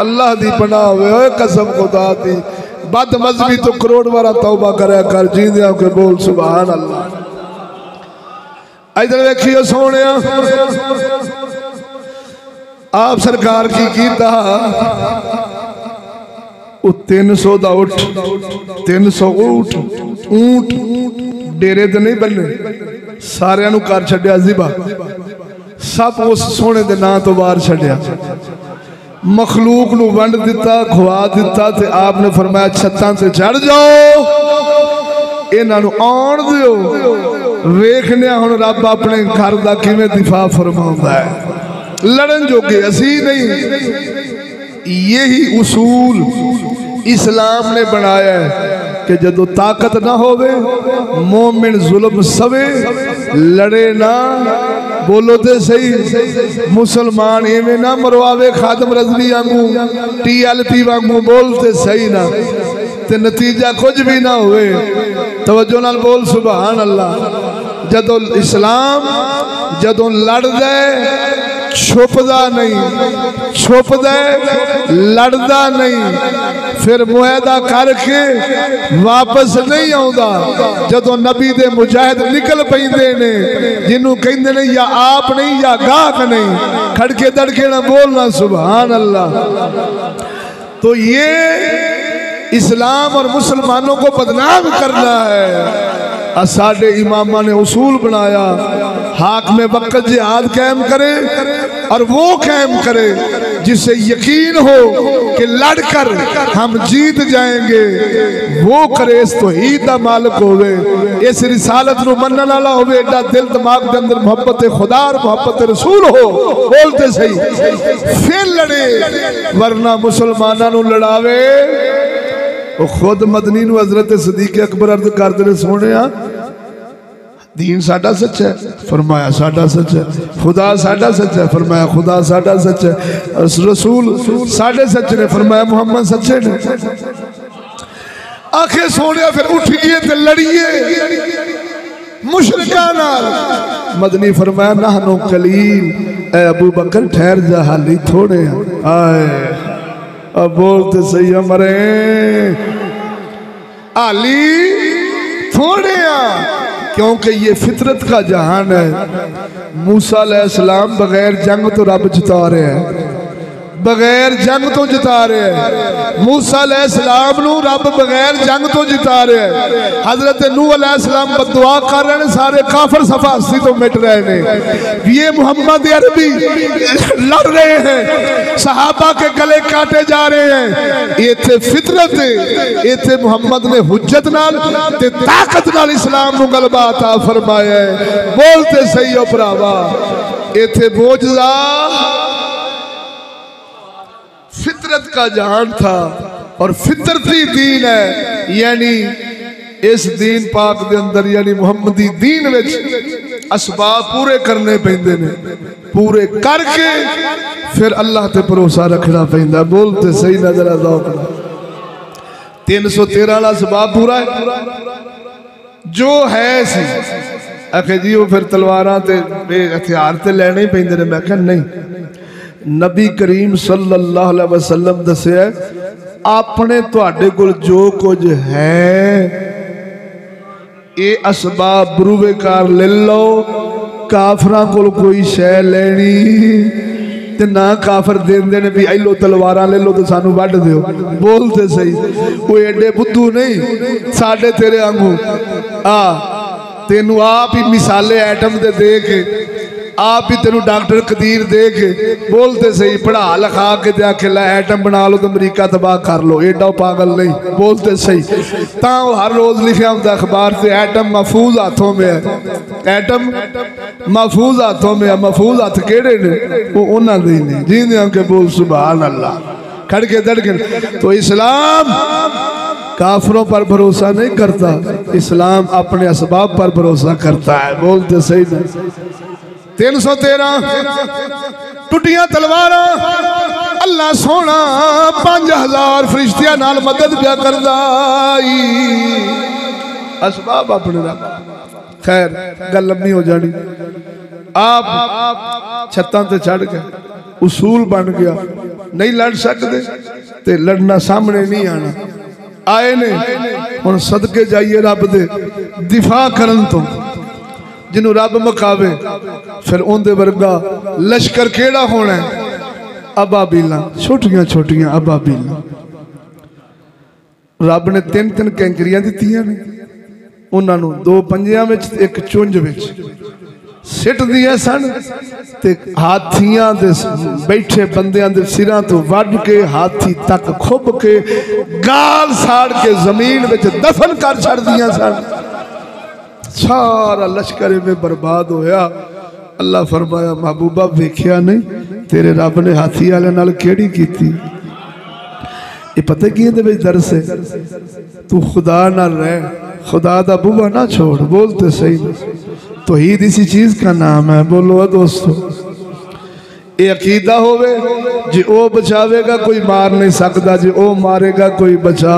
अल्लाह दी पनाह होवे कसम खुदा दी बद मजहबी तो करोड़ बारा तौबा करे कर जींदियां के बोल सुभान अल्लाह। इधर देखियो सोने आप सरकार की कीता 300 दा उठ 300 ऊंट डेरे ते नहीं बनने सारियां नू कर छड्या जिबा सब उस सोने दे नां तो बाहर छड्या मखलूक नू वंड दिता खुआ दिता ते आपने फरमाया छत्तां से चढ़ जाओ इन्हां नू आउण दिओ वेखने हुण रब अपने घर दा किवें दिफा फरमाउंदा है। लड़न जोगे असी नहीं यही उसूल इस्लाम ने बनाया है कि जदों ताकत ना होवे मोमिन जुल्म सवे लड़े ना बोलो तो सही मुसलमान इवें ना मरवावे खादम रजवी वांगू TLP वांगू बोलते सही ना ते नतीजा कुछ भी ना हुए। तवज्जो नाल बोल सुभान अल्लाह। जदों इस्लाम जदों लड़दा छुपदा नहीं छुपदा लड़दा नहीं फिर मुआहदा करके वापस नहीं आउंदा। जदों नबी दे मुजाहिद निकल पैंदे ने जिन्हों कहंदे ने या आप नहीं या गाहक नहीं खड़के दड़के ना बोलना सुभान अल्लाह। तो ये इस्लाम और मुसलमानों को बदनाम करना है। साडे इमामा ने उसूल बनाया हाक में वक्त जिहाद कायम करे और वो कायम करे जिससे यकीन हो कि लड़कर हम जीत जाएंगे वो करे इस तौहीद दा मालिक होवे इस रिसालत नू मनन वाला होवे एडा दिल दिमाग के अंदर मोहब्बत खुदा और मोहब्बत रसूल हो बोलते सही फिर लड़े वरना मुसलमाना नू लड़ावे। वो खुद मदनी नू हजरत सदीक अकबर अर्ज करते ने सोने दीन साडा सच है फरमाया साडा सच है खुदा साडा सच है फरमाया खुदा साडा सच है रसूल साडे सच ने फरमाया मोहम्मद सच्चे ने। आखे सोने फिर उठिए ते लड़िए मुशरिकां नाल। मदनी फरमाया नहनु कलील ए अबू बकर ठहर जा हाली थोड़े आए अब बोलते सही हमारे हाली थोड़े क्योंकि ये फितरत का जहान है। मूसा अलैहिस्सलाम बगैर जंग तो रब जिता रहे हैं बगैर जंग तो जिता रहे हैं। मूसा अलैहिस्सलाम नू रब बगैर जंग तो जिता रहे हैं। हजरत नूह अलैहिस्सलाम बददुआ कर रहे हैं सारे काफिर सफासी तो मिट रहे हैं। ये मोहम्मद अरबी लड़ रहे हैं सहाबा के गले काटे जा रहे हैं। इत्थे फितरत इत्थे मोहम्मद ने हुज्जत नाल ते ताकत नाल इस्लाम नू गलबा अता फरमाया है। बोलते सही हो भरावा इत्थे मोजज़ा फितरत का जहान था और फितरती दीन है यानी इस दीन पाक दे अंदर यानी मुहम्मदी दीन विच असबाब पूरे करने पैंदे ने पूरे करके फिर अल्लाह ते भरोसा रखना पैंदा। बोलते सही नजर आता 313 वाला असबाब पूरा है जो है सी आखे जी वो फिर तलवारां ते हथियार ते लेने ही पैंदे ने। मैं कहा नहीं नबी करीम सल्लल्लाहु अलैहि वसल्लम दस्या अपने तुहाडे कोल जो कुछ है ये असबाब बरूवेकार ले लो। काफरां कोल कोई शै लेनी ते ना काफर देंदे ने भी ऐलो तलवारां ले लो तो सानू वड दिओ। बोलते सही वो एडे बुद्धू नहीं साडे तेरे वांगू तेनू आप ही मिसाले एटम दे के आप ही तेन डॉक्टर कदीर दे के बोलते सही पढ़ा लिखा के दे के ला एटम बना लो तो अमरीका तबाह कर लो एडा पागल नहीं। बोलते सही ता हर रोज लिखा होता अखबार से एटम महफूज हाथों में है एटम महफूज हाथों में है। महफूज हाथ केड़े ने वो उन्होंने दे ने जींदे के बोल सुभान अल्लाह खड़के दड़के। तो इस्लाम काफरों पर भरोसा नहीं करता, इस्लाम अपने असबाब पर भरोसा करता है। बोलते सही ना। 313 टुटियां तलवार अल्लाह सोना 5000 फरिश्तियां नाल मदद पिया करदा। असबाब अपने रब। खैर गल लंबी हो जानी। आप छत्तां ते चढ़ गए, उसूल बन गया, नहीं लड़ सकते ते लड़ना सामने नहीं आना। आए ने हुण सदके जाइए रब दे दिफा करन तो, जिन्हों रब मुकावे फिर उनदे वर्गा लश्कर केड़ा होना है? अबाबीला, छोटियां छोटियां अबाबीला। रब ने 3-3 कैंकरियां दित्तियां ने उन्होंने, 2 पंजियां विच एक चुंझ विच सिट दिया सन ते हाथियां दे बैठे बंदियां दे सिरां तो वड के हाथी तक खुब के गाल साड़ के जमीन विच दफन कर छड़ दिया सन। सारा लश्कर में बर्बाद होया। अल्लाह फरमाया महबूबा वेख्या नहीं तेरे रब ने हाथी वाले नाल केड़ी कीती? ये पता की इहदे विच दर्स है, तू खुदा नाल रह, खुदा दा बुआ ना छोड़। बोलते सही। तौहीद इसी चीज का नाम है। बोलो दोस्तों, ये अकीदा होवे जे ओ बचावेगा कोई मार नहीं सकता, जे ओ मारेगा कोई बचा,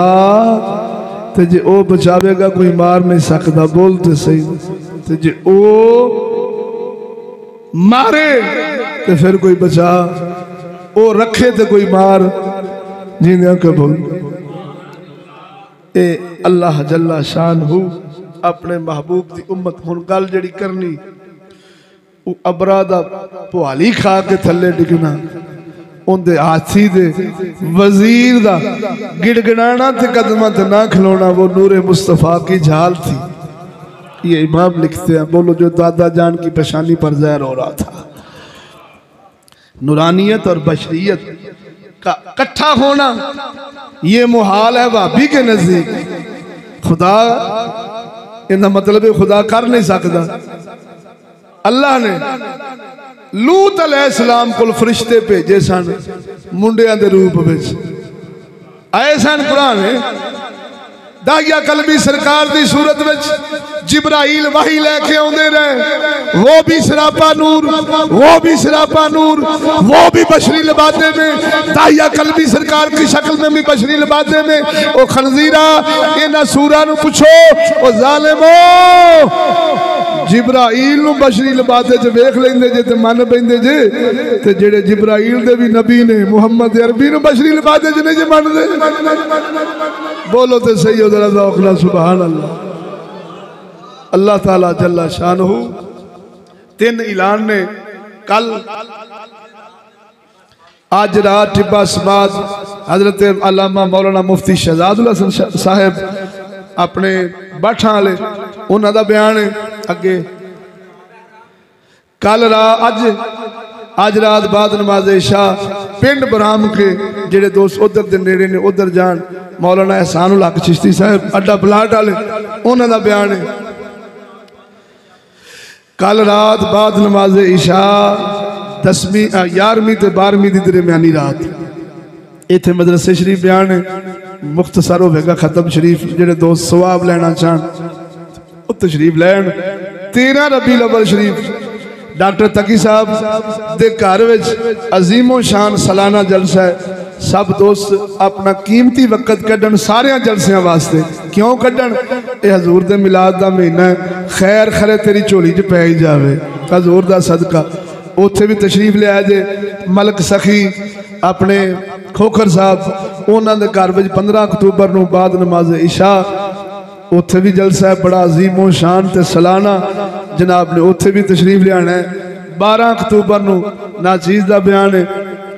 ते जे ओ बचावेगा कोई मार नहीं सकता। बोलते सही। ते जे ओ मारे ते फिर कोई बचा, ओ रखे ते कोई मार। जिंदा के बोल ए अल्लाह जल्ला शान हूँ अपने महबूब की उम्मत। हुण गल जड़ी करनी, वो अबरा दा पुहाली खा के थले डिगना, उनके हाथी दे वजीर दा गिड़गड़ाना ते कदमां ते ना खिलौना, वो नूरे मुस्तफ़ा की झाल थी। ये इमाम लिखते हैं। बोलो, जो दादा जान की पेशानी पर ज़हर हो रहा था। नूरानियत और बशरियत का इकट्ठा होना ये मुहाल है भाभी के नजदीक। खुदा इनका मतलब है खुदा कर नहीं सकता। अल्लाह ने लूत अलैहिस्सलाम को फरिश्ते भेजे सन, मुंडिया के रूप में आए सन। कुरान दाहिया कलबी सरकार की सूरत में जिब्राइल वही लेके आते रहे, वो भी सरापा नूर, वो भी सरापा नूर, वो भी बशरी लिबादे में, दाहिया कलबी सरकार की शक्ल में भी बशरी लिबादे में। ओ खनजीरा इन्हां सूरा नूं पूछो, ओ जालिमो जिब्राइल नूं बशरी लिबादे च वेख लेंदे जे ते मन पैंदे जे, ते जेड़े जिब्राइल दे भी नबी ने मुहम्मद अरबी नूं बशरी लिबादे च नहीं जे मनदे। बोलो तो सही हो जरा ज़ौक़ नाल सुभान अल्लाह। अल्लाह ताला जल्ला शानहू 3 ऐलान ने कल आज रात टिब्बा समाज हजरत अल्लामा मौलाना मुफ्ती शहजादुल हसन साहब अपने बाठा वाले उन्हों का बयान है अगे। कल रात अज रात बाद नमाज इशा पिंड बराम के जेड़े दोस्त उधर के नेड़े ने उधर जान, मौलाना एहसानुल हक चिश्ती साहब अड्डा प्लाट वाले उन्हों का बयान है। कल रात बाद नमाज इशा 10वीं 11वीं ते 12वीं की दरम्यानी रात इतने मदरसे शरीफ बयान है। मुख्तसर होगा खत्म शरीफ, जेड़े दोस्त सवाब लेना चाहन तशरीफ लैन। 13 रबीउल अव्वल शरीफ डॉक्टर तकी साहब दे घर विच अजीमो शान सालाना जलसा है। सब दोस्त अपना कीमती वक्त कढ़न सारे जलसियां वास्ते। क्यों कढ़न? ये हजूर दे मिलाद दा महीना है, खैर खरे तेरी झोली च पै ही जावे, हजूर दा सदका। उत्थे भी तशरीफ लिया जे मलक सखी अपने खोखर साहब उन्होंने घर में 15 अक्तूबर नूं बाद नमाज इशा उत्थे भी जलसा है बड़ा अजीमो शान ते सालाना। जनाब ने उत्थे भी तशरीफ लिया है। 12 अक्तूबर नूं नाचीज़ का बयान है,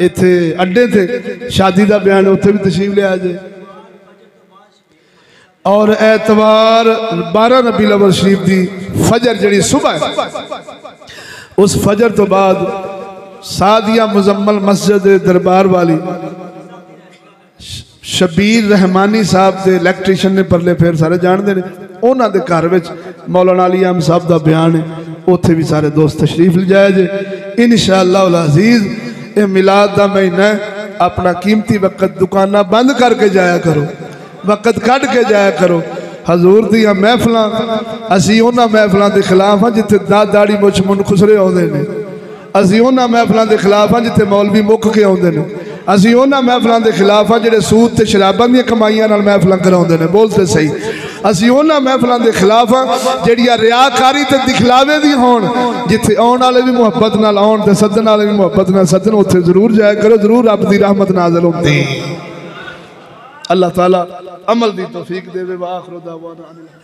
इत्थे अड्डे थे शादी का बयान है, उत्थे भी तशरीफ लिया जे। और एतवार 12 रबीउल अव्वल शरीफ की फजर जी सुबह है, उस फजर तो बाद सादिया मुजम्मल मस्जिद दरबार वाली शबीर रहमानी साहब के इलैक्ट्रीशियन ने परले फिर सारे जानते हैं, उन्होंने घर में मौलाना अली अहमद साहब का बयान है, उत्थे भी सारे दोस्त तशरीफ ले जाए जे। इंशाअल्लाह अज़ीज़ ये मिलाद का महीना है, अपना कीमती वक्त दुकाना बंद करके जाया करो। वक़्त कढ़ के जाया करो। हजूर दियां महफिलां असीं उन्हां महफिलां के खिलाफ हाँ जिथे दाड़ी मुछ मुंड खुसरे आउंदे ने। असीं उन्हां महफिलां के खिलाफ हाँ जिथे मौलवी मुक के आउंदे ने। असीं उन्हां महफिलां के खिलाफ हाँ जिहड़े सूद ते शराबां दी कमाईयां नाल महफिलां कराउंदे ने। बोलते सही। असीं उन्हां महफिलां के खिलाफ हाँ जिहड़ियां रियाकारी ते दिखलावे दी होण, जिथे आउण वाले भी मुहब्बत नाल आउण ते सद्दण वाले भी मुहब्बत नाल सद्दण, उत्थे जरूर जाया करो, जरूर रब दी रहमत नाज़िल हुंदी। अल्लाह ताला अमल दी तौफीक देवे। व आखिरु दावाना।